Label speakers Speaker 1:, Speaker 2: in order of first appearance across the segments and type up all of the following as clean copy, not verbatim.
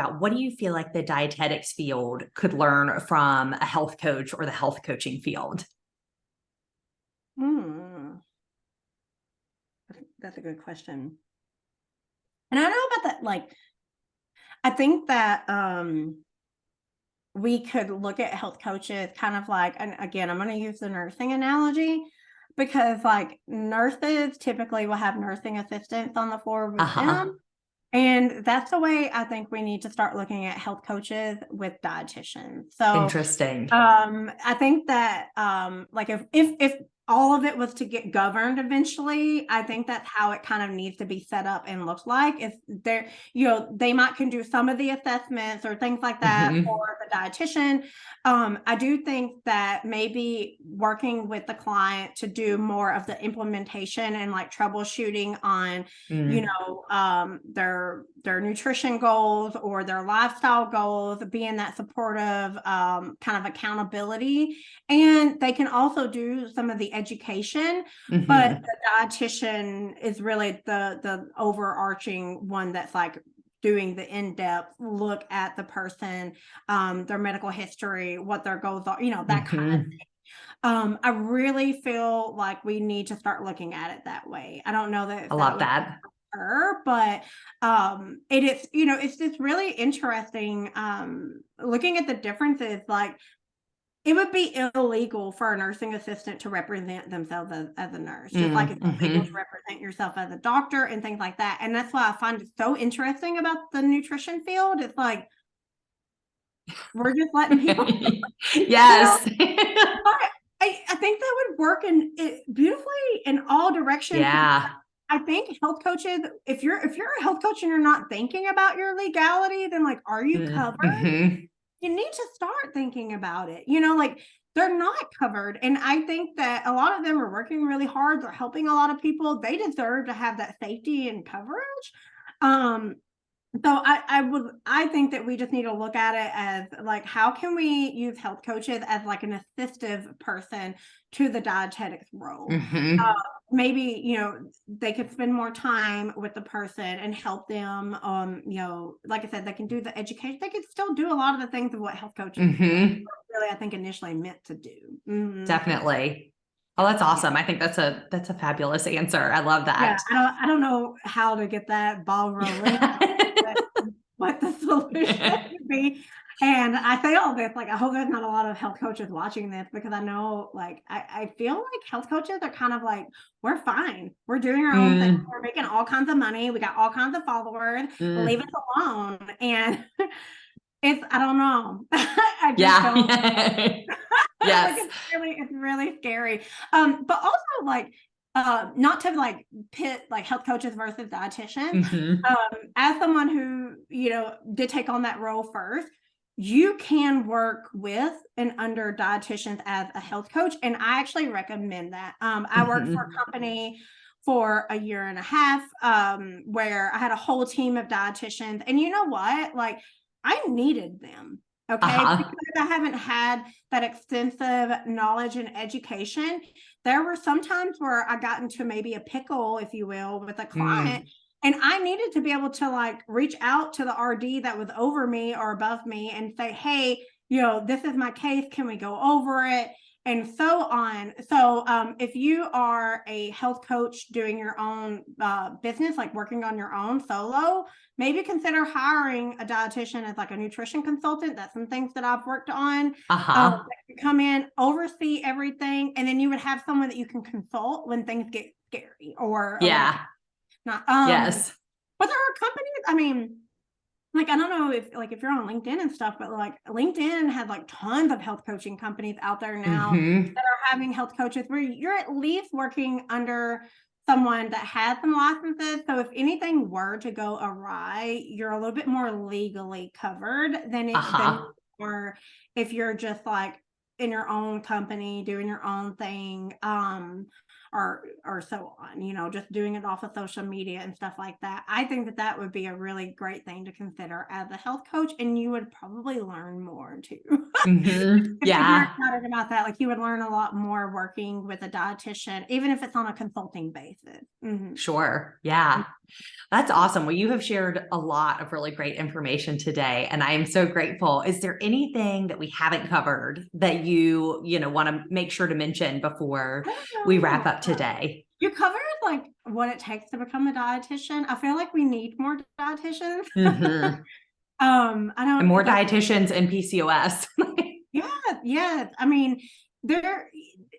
Speaker 1: about what do you feel like the dietetics field could learn from a health coach or the health coaching field?
Speaker 2: That's a good question. And I don't know about that. Like, I think that we could look at health coaches kind of like, and again, I'm going to use the nursing analogy because like nurses typically will have nursing assistants on the floor with them. And that's the way I think we need to start looking at health coaches with dietitians. So
Speaker 1: Interesting.
Speaker 2: I think that like if all of it was to get governed eventually, I think that's how it kind of needs to be set up and look like. If they're, they can do some of the assessments or things like that for the dietitian. I do think that maybe working with the client to do more of the implementation and like troubleshooting on, their nutrition goals or their lifestyle goals, being that supportive kind of accountability. And they can also do some of the education, but the dietitian is really the overarching one that's like doing the in-depth look at the person, their medical history, what their goals are, that kind of thing. I really feel like we need to start looking at it that way. I don't know that
Speaker 1: I love that.
Speaker 2: Her, but it is, it's just really interesting looking at the differences. Like, it would be illegal for a nursing assistant to represent themselves as a nurse, just like it's illegal to represent yourself as a doctor and things like that. And that's why I find it so interesting about the nutrition field. It's like, we're just letting people.
Speaker 1: Yes.
Speaker 2: I think that would work beautifully in all directions.
Speaker 1: Yeah.
Speaker 2: I think health coaches, if you're a health coach and you're not thinking about your legality, then like, are you covered? You need to start thinking about it. Like, they're not covered. And I think that a lot of them are working really hard. They're helping a lot of people. They deserve to have that safety and coverage. So I think that we just need to look at it as like, how can we use health coaches as like an assistive person to the dietetics role? Maybe, they could spend more time with the person and help them. Like I said, they can do the education. They could still do a lot of the things of what health coaches really, I think, initially meant to do.
Speaker 1: Definitely. Oh, that's awesome. I think that's a fabulous answer. I love that.
Speaker 2: Yeah, I don't know how to get that ball rolling. What the solution would be. And I say all this, like, I hope there's not a lot of health coaches watching this, because I know, like, I feel like health coaches are kind of like, we're fine. We're doing our own thing. We're making all kinds of money. We got all kinds of followers. Leave us alone. And I don't know. I just don't. Yes. Like, it's really scary. But also, like, not to like pit like health coaches versus dietitians. As someone who, did take on that role first, you can work with and under dietitians as a health coach. And I actually recommend that. I worked for a company for 1.5 years, where I had a whole team of dietitians. And you know what? Like, I needed them. Okay. Because I haven't had that extensive knowledge and education. There were some times where I got into maybe a pickle, if you will, with a client. And I needed to be able to like reach out to the RD that was over me or above me and say, hey, this is my case. Can we go over it? And so on. So if you are a health coach doing your own business, like working on your own solo, maybe consider hiring a dietitian as like a nutrition consultant. That's some things that I've worked on. That can come in, oversee everything, and then you would have someone that you can consult when things get scary or not.
Speaker 1: Yes.
Speaker 2: But there are companies, I mean, like, I don't know if you're on LinkedIn and stuff, but like LinkedIn had like tons of health coaching companies out there now that are having health coaches where you're at least working under someone that has some licenses. So if anything were to go awry, you're a little bit more legally covered than or if you're just like in your own company, doing your own thing, or so on, you know, just doing it off of social media and stuff like that. I think that that would be a really great thing to consider as a health coach, and you would probably learn more too. If you're
Speaker 1: Yeah.
Speaker 2: excited about that, like you would learn a lot more working with a dietitian, even if it's on a consulting basis.
Speaker 1: Sure. Yeah. That's awesome. Well, you have shared a lot of really great information today, and I am so grateful. Is there anything that we haven't covered that you want to make sure to mention before we wrap up today?
Speaker 2: You covered like what it takes to become a dietitian. I feel like we need more dietitians. I know,
Speaker 1: and more
Speaker 2: like,
Speaker 1: dietitians and PCOS.
Speaker 2: yeah. I mean, there,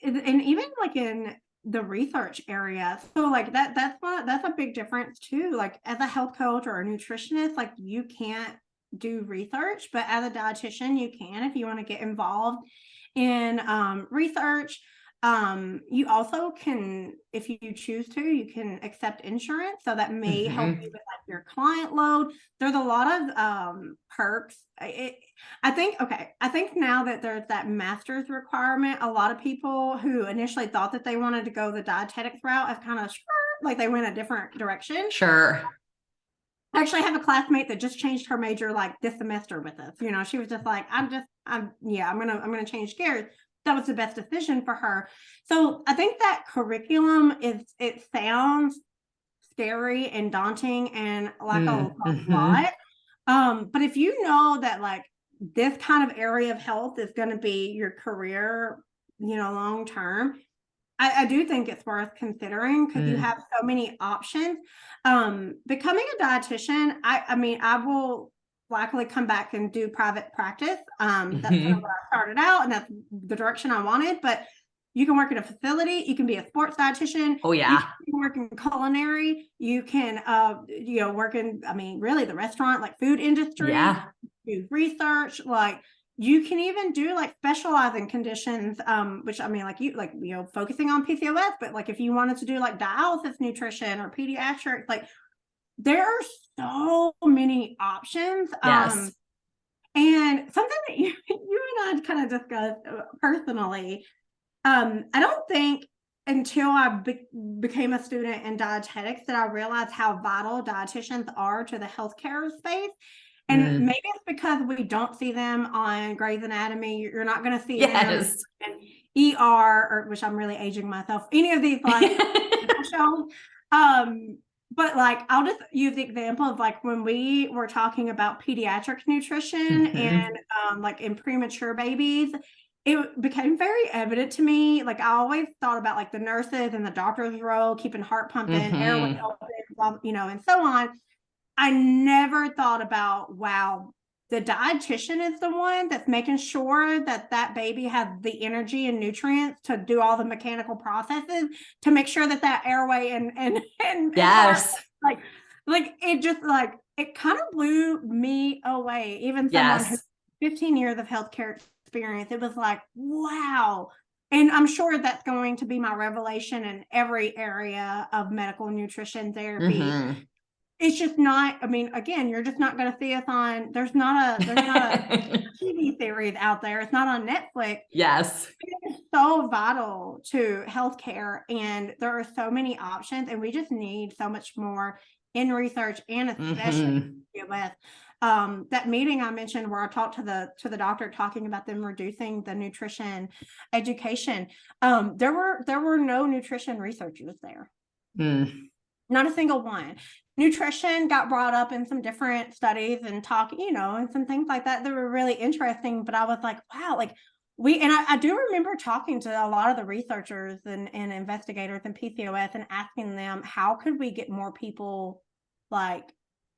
Speaker 2: and even like in the research area. So like that's a big difference too. Like as a health coach or a nutritionist, like you can't do research, but as a dietitian, you can if you want to get involved in research. You also can, if you choose to, you can accept insurance. So that may help you with like your client load. There's a lot of perks. I think now that there's that master's requirement, a lot of people who initially thought that they wanted to go the dietetics route have kind of like they went a different direction.
Speaker 1: Sure.
Speaker 2: I actually have a classmate that just changed her major like this semester with us. You know, she was just like, I'm gonna change gears. That was the best decision for her. So I think that curriculum it sounds scary and daunting and like a lot. But if you know that like this kind of area of health is going to be your career, you know, long term, I do think it's worth considering because you have so many options. Becoming a dietitian, I mean, I will likely come back and do private practice. That's kind of where I started out, and that's the direction I wanted. But you can work in a facility. You can be a sports dietitian.
Speaker 1: Oh yeah.
Speaker 2: You can work in culinary. You can, work in, I mean, really the restaurant, like food industry.
Speaker 1: Yeah.
Speaker 2: Do research, like. You can even do like specializing conditions, which I mean, focusing on PCOS, but like if you wanted to do like dialysis nutrition or pediatrics, like there are so many options.
Speaker 1: Yes.
Speaker 2: And something that you and I kind of discussed personally, I don't think until I became a student in dietetics that I realized how vital dietitians are to the healthcare space. And maybe it's because we don't see them on Grey's Anatomy. You're not going to see them in ER, or which I'm really aging myself. Any of these like shows. But like I'll just use the example of like when we were talking about pediatric nutrition and like in premature babies, it became very evident to me. Like I always thought about like the nurses and the doctor's role, keeping heart pumping, airway open, you know, and so on. I never thought about, wow, the dietitian is the one that's making sure that that baby has the energy and nutrients to do all the mechanical processes to make sure that that airway and
Speaker 1: yes,
Speaker 2: like it just like it kind of blew me away. Even someone who 15 years of healthcare experience, it was like, wow. And I'm sure that's going to be my revelation in every area of medical nutrition therapy. It's just not, I mean, again, you're just not going to see us on, there's not a TV series out there. It's not on Netflix.
Speaker 1: Yes.
Speaker 2: It's so vital to healthcare, and there are so many options, and we just need so much more in research, and especially with that meeting I mentioned where I talked to the doctor talking about them reducing the nutrition education. There were no nutrition researchers there. Not a single one. Nutrition got brought up in some different studies and and some things like that were really interesting. But I was like, wow, like I do remember talking to a lot of the researchers and investigators in PCOS and asking them, how could we get more people like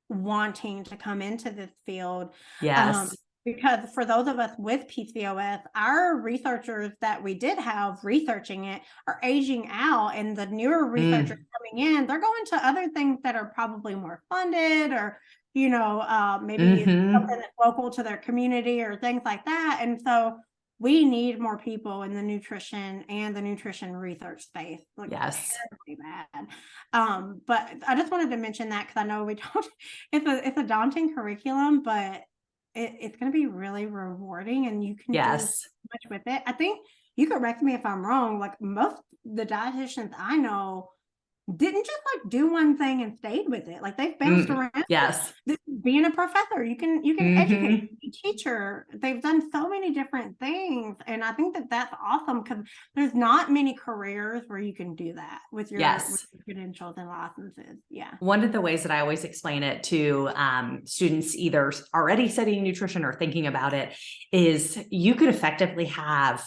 Speaker 2: wanting to come into this field?
Speaker 1: Yes.
Speaker 2: Because for those of us with PCOS, our researchers that we did have researching it are aging out, and the newer researchers coming in, they're going to other things that are probably more funded, or, maybe something that's local to their community or things like that. And so we need more people in the nutrition and the nutrition research space. Like,
Speaker 1: yes.
Speaker 2: Terribly bad. But I just wanted to mention that because I know we don't, it's a daunting curriculum, but it's going to be really rewarding, and you can do
Speaker 1: Yes.
Speaker 2: so much with it. I think you correct me if I'm wrong. Like most the dietitians I know didn't just like do one thing and stayed with it. Like they've bounced around.
Speaker 1: Yes.
Speaker 2: Being a professor, you can educate, be a teacher. They've done so many different things, and I think that that's awesome because there's not many careers where you can do that with your credentials and licenses. Yeah.
Speaker 1: One of the ways that I always explain it to students either already studying nutrition or thinking about it is you could effectively have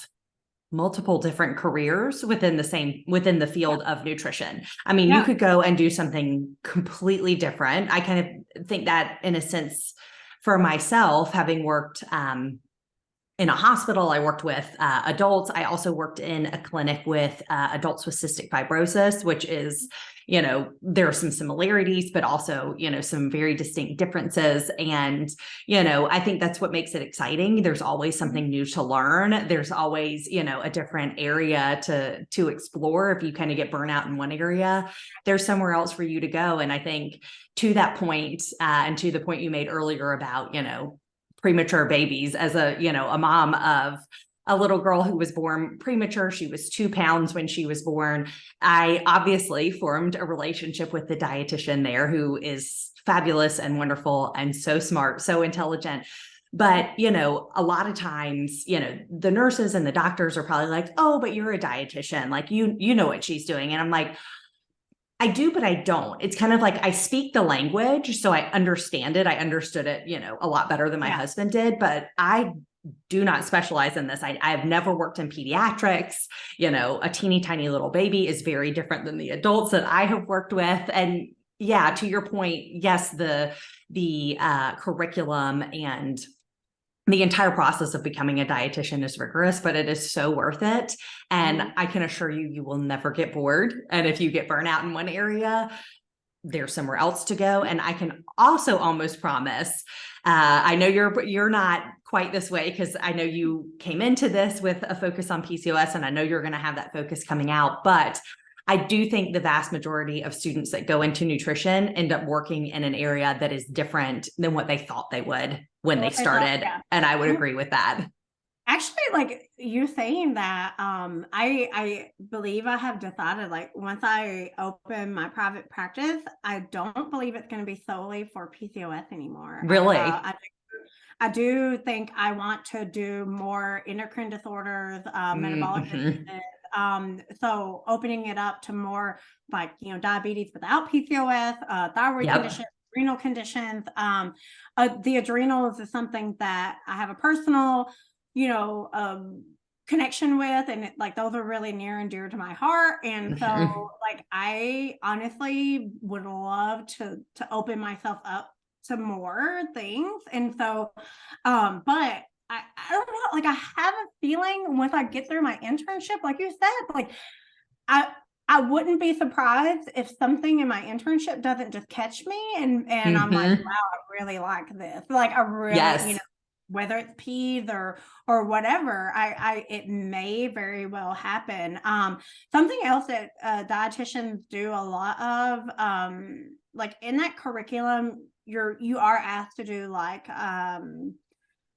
Speaker 1: multiple different careers within the field of nutrition. I mean, you could go and do something completely different. I kind of think that in a sense for myself, having worked in a hospital, I worked with adults. I also worked in a clinic with adults with cystic fibrosis, which is, there are some similarities, but also, some very distinct differences. And, I think that's what makes it exciting. There's always something new to learn. There's always, a different area to explore. If you kind of get burnout in one area, there's somewhere else for you to go. And I think to that point, and to the point you made earlier about, premature babies, as a mom of a little girl who was born premature. She was 2 pounds when she was born. I obviously formed a relationship with the dietitian there, who is fabulous and wonderful and so smart, so intelligent. But, a lot of times, the nurses and the doctors are probably like, oh, but you're a dietitian. Like, you know what she's doing. And I'm like, I do, but I don't. It's kind of like I speak the language, so I understand it. I understood it, a lot better than my husband did, but I do not specialize in this. I have never worked in pediatrics. A teeny tiny little baby is very different than the adults that I have worked with. And yeah, to your point, yes, the curriculum and the entire process of becoming a dietitian is rigorous, but it is so worth it. And I can assure you, you will never get bored. And if you get burnt out in one area, there's somewhere else to go. And I can also almost promise, I know you're not quite this way, because I know you came into this with a focus on PCOS, and I know you're going to have that focus coming out, but I do think the vast majority of students that go into nutrition end up working in an area that is different than what they thought they would when they started. And I would agree with that.
Speaker 2: Actually, like you saying that, I believe I have decided, like, once I open my private practice, I don't believe it's going to be solely for PCOS anymore.
Speaker 1: Really?
Speaker 2: I do think I want to do more endocrine disorders, metabolic diseases. So opening it up to more like, diabetes without PCOS, thyroid conditions, renal conditions. The adrenals is something that I have a personal, connection with, and like those are really near and dear to my heart. And so like, I honestly would love to open myself up to more things. And so, but I don't know, like I have a feeling once I get through my internship, like you said, like I wouldn't be surprised if something in my internship doesn't just catch me, and I'm like, wow, I really like this. Like I really, whether it's peds or whatever, it may very well happen. Something else that dietitians do a lot of, like in that curriculum, you are asked to do like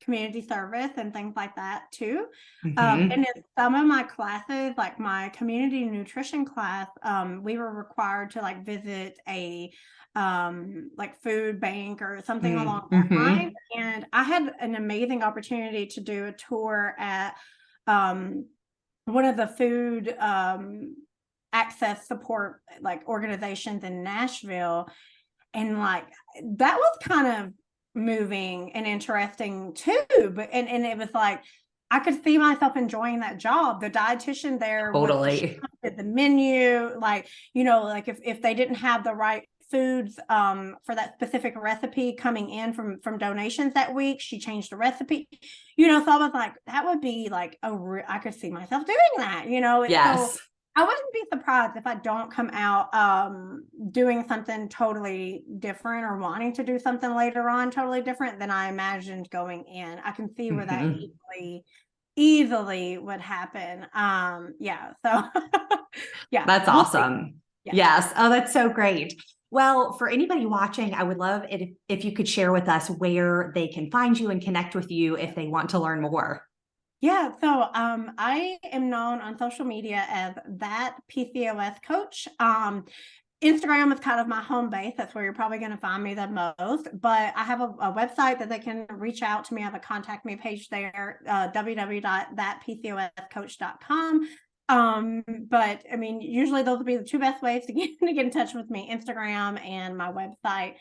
Speaker 2: community service and things like that too. And in some of my classes, like my community nutrition class, we were required to like visit a like food bank or something along that line. And I had an amazing opportunity to do a tour at one of the food access support like organizations in Nashville. And like that was kind of moving and interesting too, but and it was like I could see myself enjoying that job. The dietitian there
Speaker 1: totally
Speaker 2: with the menu, like like if they didn't have the right foods for that specific recipe coming in from donations that week, she changed the recipe, so I was like, that would be like I could see myself doing that,
Speaker 1: yes.
Speaker 2: So I wouldn't be surprised if I don't come out doing something totally different, or wanting to do something later on totally different than I imagined going in. I can see where that easily would happen. So yeah.
Speaker 1: That's awesome. Yes. Oh, that's so great. Well, for anybody watching, I would love it if you could share with us where they can find you and connect with you if they want to learn more.
Speaker 2: Yeah, so I am known on social media as that PCOS coach. Instagram is kind of my home base. That's where you're probably going to find me the most. But I have a website that they can reach out to me. I have a contact me page there, www.thatpcoscoach.com. But I mean, usually those will be the two best ways to get in touch with me, Instagram and my website.